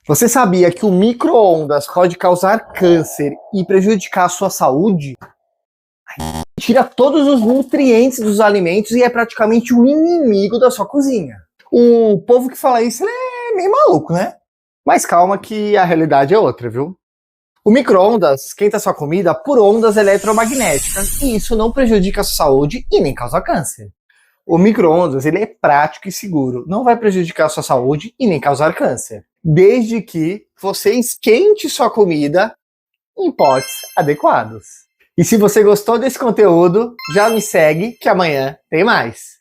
Você sabia que o micro-ondas pode causar câncer e prejudicar a sua saúde? Tira todos os nutrientes dos alimentos e é praticamente o inimigo da sua cozinha. O povo que fala isso ele é meio maluco, né? Mas calma que a realidade é outra, viu? O micro-ondas esquenta sua comida por ondas eletromagnéticas e isso não prejudica a sua saúde e nem causa câncer. O micro-ondas ele é prático e seguro, não vai prejudicar a sua saúde e nem causar câncer, desde que você esquente sua comida em potes adequados. E se você gostou desse conteúdo, já me segue que amanhã tem mais.